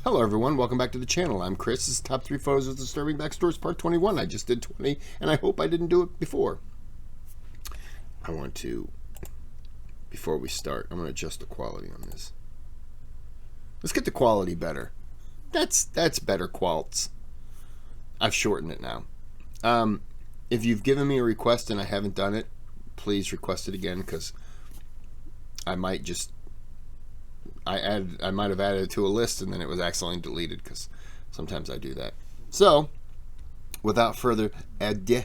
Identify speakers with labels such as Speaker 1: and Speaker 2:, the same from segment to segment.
Speaker 1: Hello everyone, welcome back to the channel. I'm Kris. This is Top 3 Photos of Disturbing Backstories Part 21. I just did 20, and I hope I didn't do it before. I want to, before we start, I'm going to adjust the quality on this. Let's get the quality better. That's better qualts. I've shortened it now. If you've given me a request and I haven't done it, please request it again, because I might just I might have added it to a list and then it was accidentally deleted, because sometimes I do that. So, without further ado,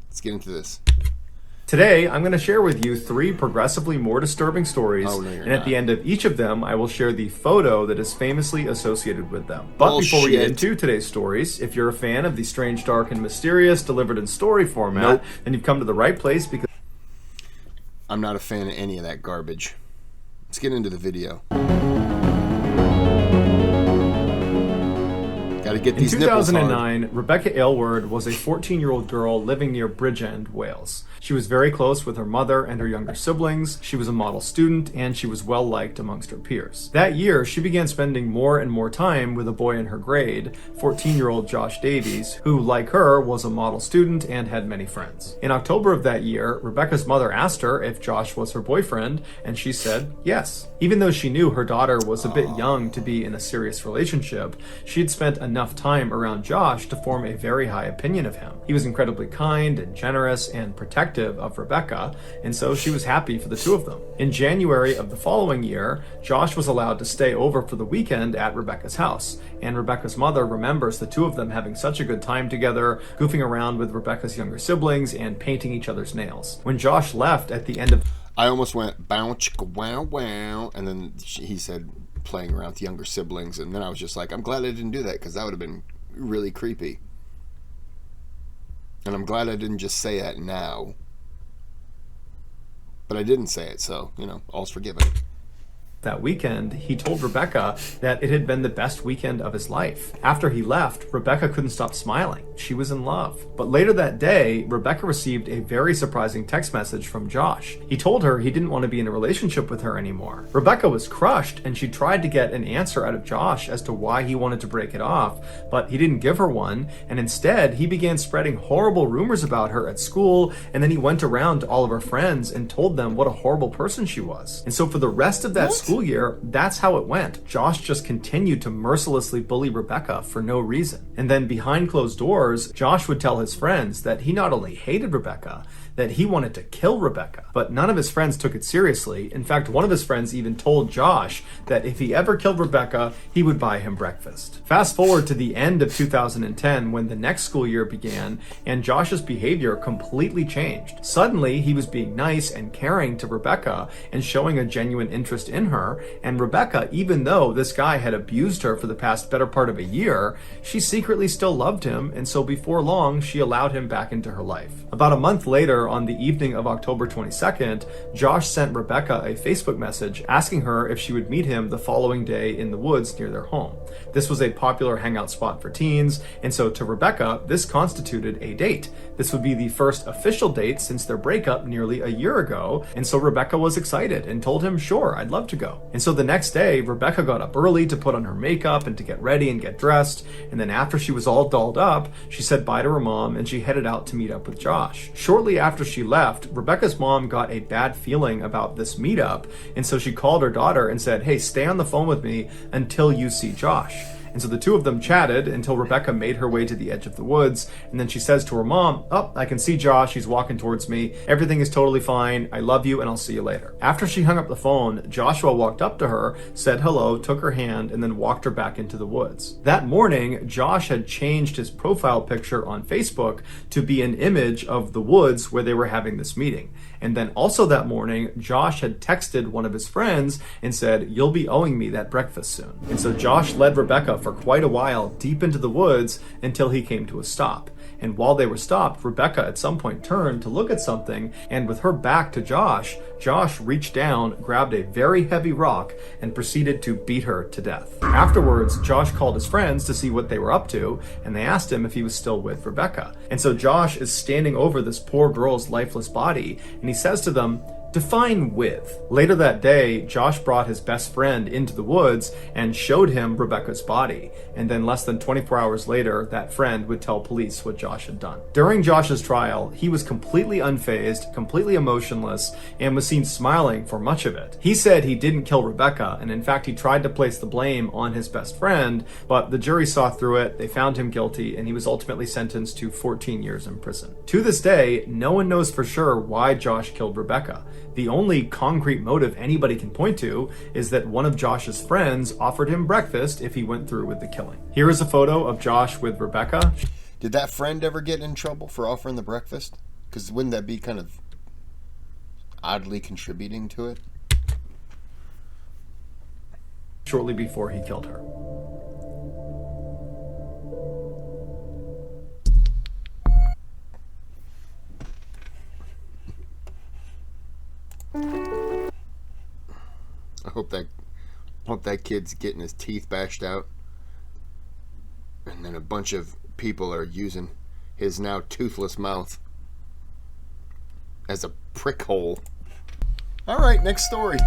Speaker 1: let's get into this.
Speaker 2: Today, I'm going to share with you 3 progressively more disturbing stories, and at the end of each of them, I will share the photo that is famously associated with them. But before we get into today's stories, if you're a fan of the strange, dark, and mysterious delivered in story format, then you've come to the right place, because
Speaker 1: I'm not a fan of any of that garbage. Let's get into the video. Gotta get these nipples hard.
Speaker 2: In 2009, Rebecca Aylward was a 14-year-old girl living near Bridgend, Wales. She was very close with her mother and her younger siblings. She was a model student, and she was well liked amongst her peers. That year, she began spending more and more time with a boy in her grade, 14-year-old Josh Davies, who, like her, was a model student and had many friends. In October of that year, Rebecca's mother asked her if Josh was her boyfriend, and she said yes. Even though she knew her daughter was a bit young to be in a serious relationship, she had spent enough time around Josh to form a very high opinion of him. He was incredibly kind and generous and protective of Rebecca, and so she was happy for the two of them. In January of the following year, Josh was allowed to stay over for the weekend at Rebecca's house, and Rebecca's mother remembers the two of them having such a good time together, goofing around with Rebecca's younger siblings and painting each other's nails. When Josh left at the end of...
Speaker 1: I almost went bow chicka wow wow, and then he said playing around with younger siblings, and then I was just like, I'm glad I didn't do that, because that would have been really creepy. And I'm glad I didn't just say that now. But I didn't say it, so, you know, all's forgiven.
Speaker 2: That weekend, he told Rebecca that it had been the best weekend of his life. After he left, Rebecca couldn't stop smiling. She was in love. But later that day, Rebecca received a very surprising text message from Josh. He told her he didn't want to be in a relationship with her anymore. Rebecca was crushed, and she tried to get an answer out of Josh as to why he wanted to break it off, but he didn't give her one, and instead, he began spreading horrible rumors about her at school, and then he went around to all of her friends and told them what a horrible person she was. And so for the rest of that school year, that's how it went. Josh just continued to mercilessly bully Rebecca for no reason. And then behind closed doors, Josh would tell his friends that he not only hated Rebecca, that he wanted to kill Rebecca. But none of his friends took it seriously. In fact, one of his friends even told Josh that if he ever killed Rebecca, he would buy him breakfast. Fast forward to the end of 2010, when the next school year began, and Josh's behavior completely changed. Suddenly, he was being nice and caring to Rebecca and showing a genuine interest in her, and Rebecca, even though this guy had abused her for the past better part of a year, she secretly still loved him, and so before long, she allowed him back into her life. About a month later, on the evening of October 22nd, Josh sent Rebecca a Facebook message asking her if she would meet him the following day in the woods near their home. This was a popular hangout spot for teens, and so to Rebecca, this constituted a date. This would be the first official date since their breakup nearly a year ago, and so Rebecca was excited and told him, sure, I'd love to go. And so the next day, Rebecca got up early to put on her makeup and to get ready and get dressed, and then after she was all dolled up, she said bye to her mom and she headed out to meet up with Josh. Shortly after she left, Rebecca's mom got a bad feeling about this meetup, and so she called her daughter and said, hey, stay on the phone with me until you see Josh. And so the two of them chatted until Rebecca made her way to the edge of the woods, and then she says to her mom, oh, I can see Josh, he's walking towards me, everything is totally fine, I love you, and I'll see you later. After she hung up the phone, Joshua walked up to her, said hello, took her hand, and then walked her back into the woods. That morning, Josh had changed his profile picture on Facebook to be an image of the woods where they were having this meeting. And then also that morning, Josh had texted one of his friends and said, you'll be owing me that breakfast soon. And so Josh led Rebecca for quite a while deep into the woods until he came to a stop. And while they were stopped, Rebecca at some point turned to look at something, and with her back to Josh, Josh reached down, grabbed a very heavy rock, and proceeded to beat her to death. Afterwards, Josh called his friends to see what they were up to, and they asked him if he was still with Rebecca. And so Josh is standing over this poor girl's lifeless body, and he says to them, Define with. Later that day, Josh brought his best friend into the woods and showed him Rebecca's body. And then less than 24 hours later, that friend would tell police what Josh had done. During Josh's trial, he was completely unfazed, completely emotionless, and was seen smiling for much of it. He said he didn't kill Rebecca, and in fact, he tried to place the blame on his best friend, but the jury saw through it, they found him guilty, and he was ultimately sentenced to 14 years in prison. To this day, no one knows for sure why Josh killed Rebecca. The only concrete motive anybody can point to is that one of Josh's friends offered him breakfast if he went through with the killing. Here is a photo of Josh with Rebecca.
Speaker 1: Did that friend ever get in trouble for offering the breakfast? Because wouldn't that be kind of oddly contributing to it?
Speaker 2: Shortly before he killed her.
Speaker 1: I hope that kid's getting his teeth bashed out, and then a bunch of people are using his now toothless mouth as a prick hole. All right, next story.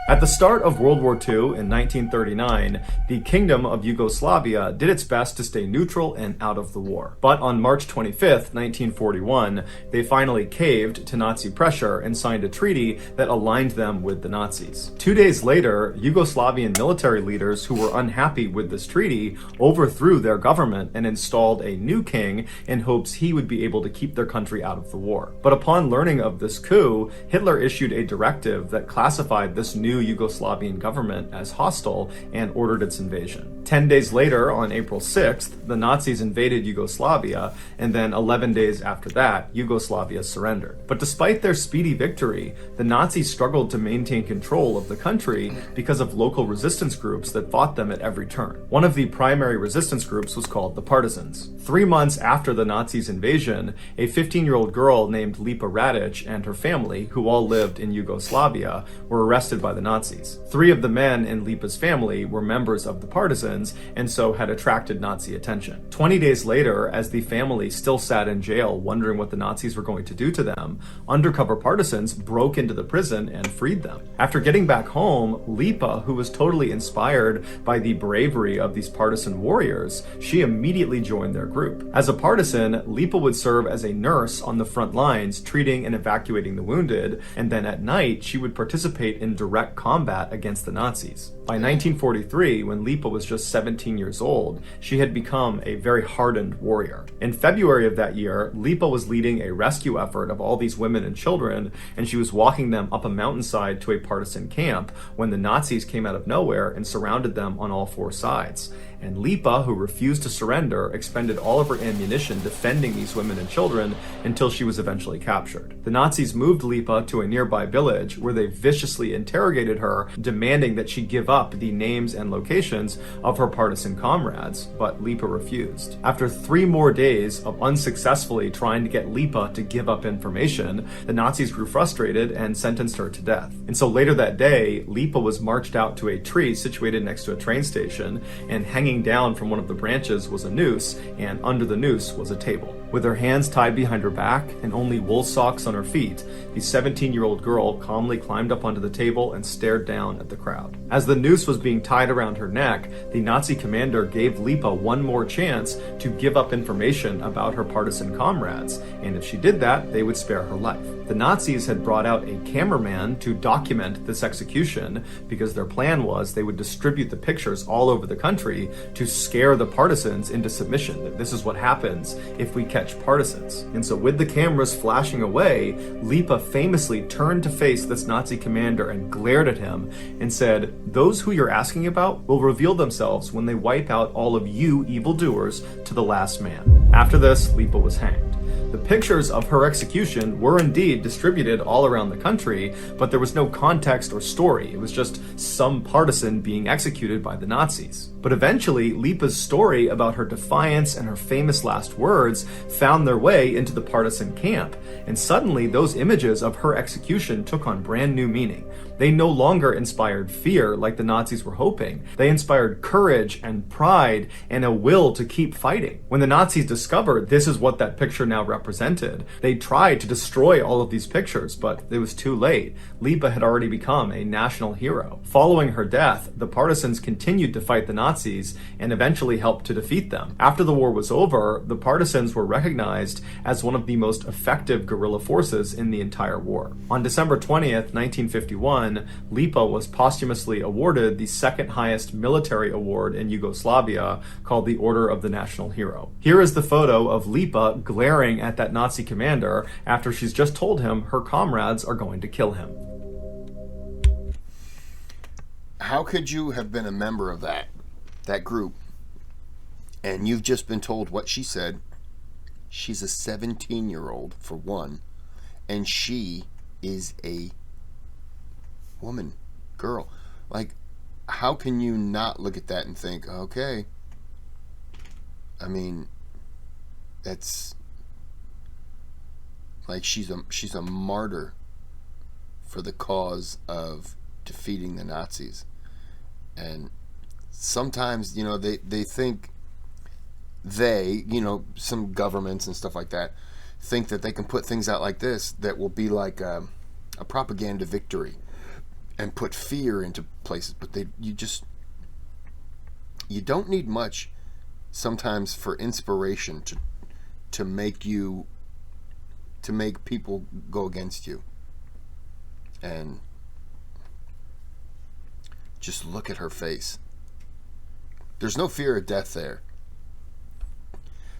Speaker 2: At the start of World War II in 1939, the Kingdom of Yugoslavia did its best to stay neutral and out of the war. But on March 25th, 1941, they finally caved to Nazi pressure and signed a treaty that aligned them with the Nazis. 2 days later, Yugoslavian military leaders who were unhappy with this treaty overthrew their government and installed a new king in hopes he would be able to keep their country out of the war. But upon learning of this coup, Hitler issued a directive that classified this new Yugoslavian government as hostile and ordered its invasion. 10 days later, on April 6th, the Nazis invaded Yugoslavia, and then 11 days after that, Yugoslavia surrendered. But despite their speedy victory, the Nazis struggled to maintain control of the country because of local resistance groups that fought them at every turn. One of the primary resistance groups was called the Partisans. 3 months after the Nazis' invasion, a 15-year-old girl named Lipa Radic and her family, who all lived in Yugoslavia, were arrested by the Nazis. 3 of the men in Lipa's family were members of the Partisans and so had attracted Nazi attention. 20 days later, as the family still sat in jail wondering what the Nazis were going to do to them, undercover partisans broke into the prison and freed them. After getting back home, Lipa, who was totally inspired by the bravery of these partisan warriors, she immediately joined their group. As a partisan, Lipa would serve as a nurse on the front lines, treating and evacuating the wounded, and then at night she would participate in direct combat against the Nazis. By 1943, when Lipa was just 17 years old, she had become a very hardened warrior. In February of that year, Lipa was leading a rescue effort of all these women and children, and she was walking them up a mountainside to a partisan camp when the Nazis came out of nowhere and surrounded them on all 4 sides. And Lipa, who refused to surrender, expended all of her ammunition defending these women and children until she was eventually captured. The Nazis moved Lipa to a nearby village where they viciously interrogated her, demanding that she give up the names and locations of her partisan comrades, but Lipa refused. After 3 more days of unsuccessfully trying to get Lipa to give up information, the Nazis grew frustrated and sentenced her to death. And so later that day, Lipa was marched out to a tree situated next to a train station, and hanging down from one of the branches was a noose, and under the noose was a table. With her hands tied behind her back and only wool socks on her feet, the 17-year-old girl calmly climbed up onto the table and stared down at the crowd. As the noose was being tied around her neck, the Nazi commander gave Lipa one more chance to give up information about her partisan comrades, and if she did that, they would spare her life. The Nazis had brought out a cameraman to document this execution because their plan was they would distribute the pictures all over the country to scare the partisans into submission, that this is what happens if we catch partisans. And so with the cameras flashing away, Lipa famously turned to face this Nazi commander and glared at him and said, "Those who you're asking about will reveal themselves when they wipe out all of you evildoers to the last man." After this, Lipa was hanged. The pictures of her execution were indeed distributed all around the country, but there was no context or story. It was just some partisan being executed by the Nazis. But eventually, Lipa's story about her defiance and her famous last words found their way into the partisan camp, and suddenly those images of her execution took on brand new meaning. They no longer inspired fear like the Nazis were hoping. They inspired courage and pride and a will to keep fighting. When the Nazis discovered this is what that picture now represented, they tried to destroy all of these pictures, but it was too late. Lipa had already become a national hero. Following her death, the partisans continued to fight the Nazis and eventually helped to defeat them. After the war was over, the partisans were recognized as one of the most effective guerrilla forces in the entire war. On December 20th, 1951, Lipa was posthumously awarded the second highest military award in Yugoslavia, called the Order of the National Hero. Here is the photo of Lipa glaring at that Nazi commander after she's just told him her comrades are going to kill him.
Speaker 1: How could you have been a member of that group, and you've just been told what she said? She's a 17-year-old, for one, and she is a woman, girl. Like, how can you not look at that and think, okay, I mean, that's like she's a martyr for the cause of defeating the Nazis. And sometimes, you know, they think some governments and stuff like that think that they can put things out like this that will be like a propaganda victory and put fear into places, but you don't need much sometimes for inspiration to make people go against you. And just look at her face. There's no fear of death there.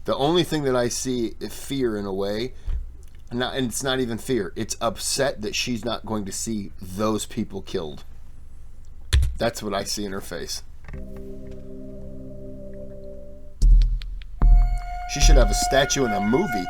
Speaker 1: The only thing that I see is fear, in a way, and it's not even fear. It's upset that she's not going to see those people killed. That's what I see in her face. She should have a statue in a movie.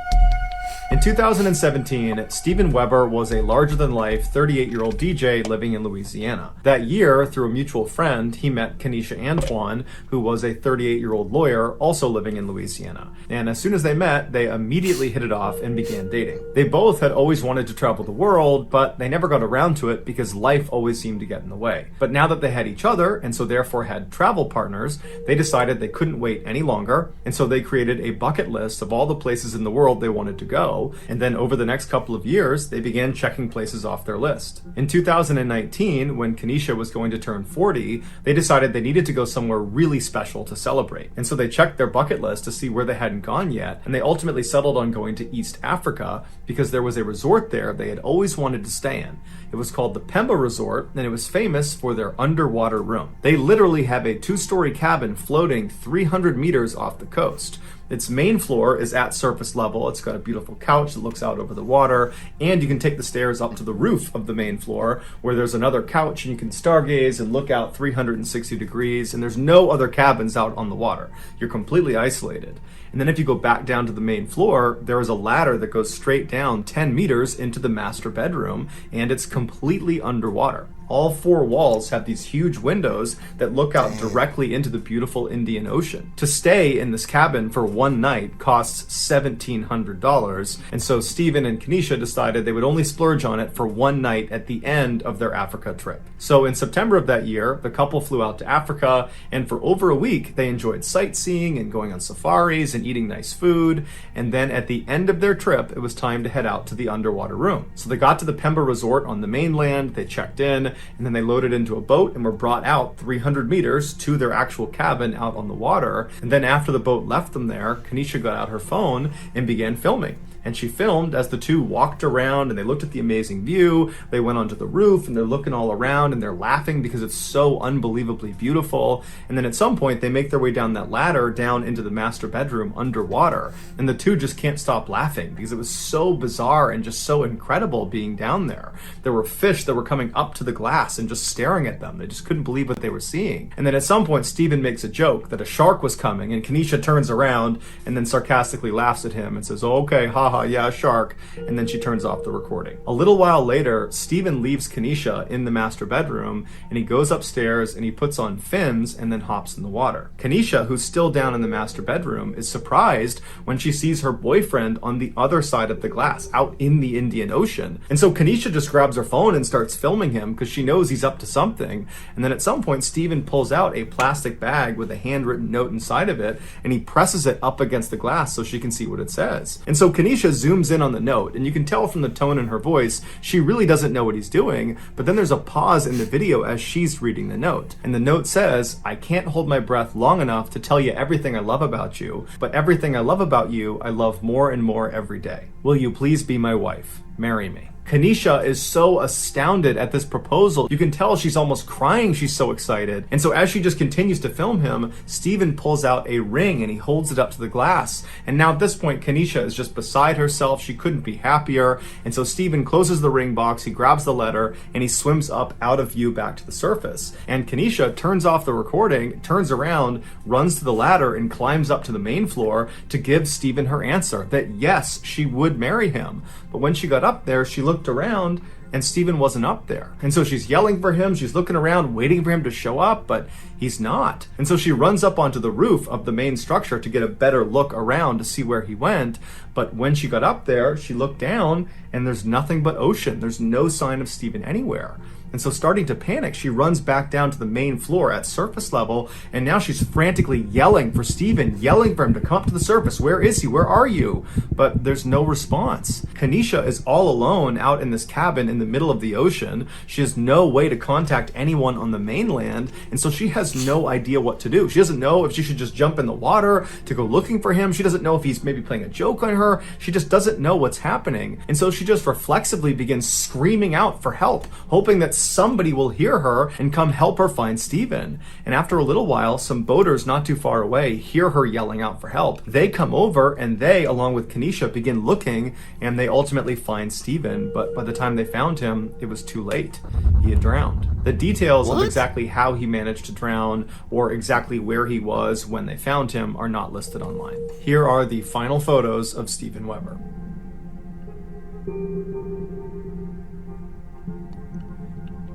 Speaker 2: In 2017, Steven Weber was a larger-than-life 38-year-old DJ living in Louisiana. That year, through a mutual friend, he met Kenesha Antoine, who was a 38-year-old lawyer also living in Louisiana. And as soon as they met, they immediately hit it off and began dating. They both had always wanted to travel the world, but they never got around to it because life always seemed to get in the way. But now that they had each other, and so therefore had travel partners, they decided they couldn't wait any longer, and so they created a bucket list of all the places in the world they wanted to go. And then over the next couple of years, they began checking places off their list. In 2019, when Kenesha was going to turn 40, they decided they needed to go somewhere really special to celebrate. And so they checked their bucket list to see where they hadn't gone yet, and they ultimately settled on going to East Africa because there was a resort there they had always wanted to stay in. It was called the Pemba Resort, and it was famous for their underwater room. They literally have a 2-story cabin floating 300 meters off the coast. Its main floor is at surface level. It's got a beautiful couch that looks out over the water, and you can take the stairs up to the roof of the main floor where there's another couch and you can stargaze and look out 360 degrees, and there's no other cabins out on the water. You're completely isolated. And then if you go back down to the main floor, there is a ladder that goes straight down 10 meters into the master bedroom, and it's completely underwater. All 4 walls have these huge windows that look out directly into the beautiful Indian Ocean. To stay in this cabin for one night costs $1,700, and so Steven and Kenesha decided they would only splurge on it for one night at the end of their Africa trip. So in September of that year, the couple flew out to Africa, and for over a week, they enjoyed sightseeing and going on safaris and eating nice food, and then at the end of their trip, it was time to head out to the underwater room. So they got to the Pemba Resort on the mainland, they checked in, and then they loaded into a boat and were brought out 300 meters to their actual cabin out on the water. And then after the boat left them there, Kenesha got out her phone and began filming. And she filmed as the two walked around and they looked at the amazing view. They went onto the roof and they're looking all around and they're laughing because it's so unbelievably beautiful. And then at some point they make their way down that ladder down into the master bedroom underwater. And the two just can't stop laughing because it was so bizarre and just so incredible being down there. There were fish that were coming up to the glass and just staring at them. They just couldn't believe what they were seeing. And then at some point Steven makes a joke that a shark was coming and Kenesha turns around and then sarcastically laughs at him and says, "Oh, okay, haha, yeah, shark," and then she turns off the recording. A little while later, Steven leaves Kenesha in the master bedroom and he goes upstairs and he puts on fins and then hops in the water. Kenesha, who's still down in the master bedroom, is surprised when she sees her boyfriend on the other side of the glass, out in the Indian Ocean. And so Kenesha just grabs her phone and starts filming him because she knows he's up to something. And then at some point, Steven pulls out a plastic bag with a handwritten note inside of it, and he presses it up against the glass so she can see what it says. And so Kanisha zooms in on the note, and you can tell from the tone in her voice, she really doesn't know what he's doing, but then there's a pause in the video as she's reading the note. And the note says, "I can't hold my breath long enough to tell you everything I love about you, but everything I love about you, I love more and more every day. Will you please be my wife? Marry me." Kanisha is so astounded at this proposal. You can tell she's almost crying. She's so excited. And so as she just continues to film him, Steven pulls out a ring and he holds it up to the glass. And now at this point, Kanisha is just beside herself. She couldn't be happier. And so Steven closes the ring box, he grabs the letter, and he swims up out of view back to the surface. And Kanisha turns off the recording, turns around, runs to the ladder, and climbs up to the main floor to give Steven her answer that yes, she would marry him. But when she got up there, she looked around and Steven wasn't up there. And so she's yelling for him, she's looking around, waiting for him to show up, but he's not. And so she runs up onto the roof of the main structure to get a better look around to see where he went. But when she got up there, she looked down and there's nothing but ocean. There's no sign of Steven anywhere. And so starting to panic, she runs back down to the main floor at surface level, and now she's frantically yelling for Steven, yelling for him to come up to the surface. Where is he? Where are you? But there's no response. Kanisha is all alone out in this cabin in the middle of the ocean. She has no way to contact anyone on the mainland, and so she has no idea what to do. She doesn't know if she should just jump in the water to go looking for him. She doesn't know if he's maybe playing a joke on her. She just doesn't know what's happening. And so she just reflexively begins screaming out for help, hoping that somebody will hear her and come help her find Steven. And after a little while, some boaters not too far away hear her yelling out for help. They come over and they, along with Kanisha, begin looking, and they ultimately find Steven. But by the time they found him, it was too late. He had drowned. The details of exactly how he managed to drown or exactly where he was when they found him are not listed online. Here are the final photos of Steven Weber.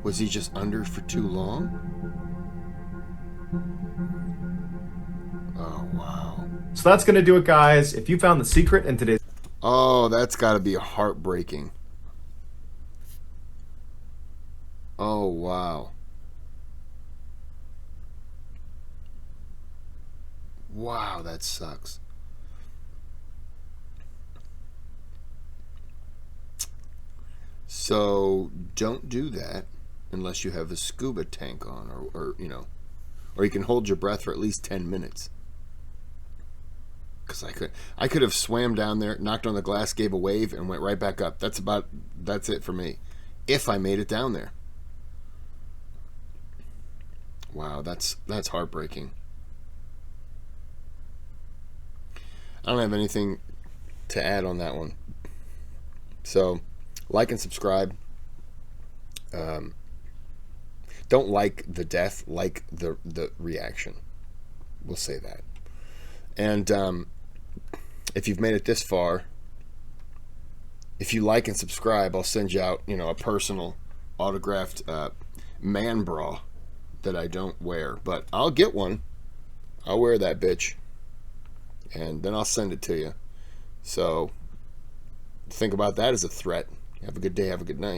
Speaker 1: Was he just under for too long? Oh, wow.
Speaker 2: So that's going to do it, guys. If you found the secret in today's...
Speaker 1: Oh, that's got to be heartbreaking. Oh, wow. Wow, that sucks. So don't do that unless you have a scuba tank on, or you can hold your breath for at least 10 minutes. Because I could have swam down there, knocked on the glass, gave a wave, and went right back up. That's it for me, if I made it down there. Wow, that's heartbreaking. I don't have anything to add on that one. So, like and subscribe. Don't like the death, like the reaction. We'll say that. And if you've made it this far, if you like and subscribe, I'll send you out, a personal autographed man bra that I don't wear, but I'll get one. I'll wear that bitch, and then I'll send it to you. So think about that as a threat. Have a good day. Have a good night.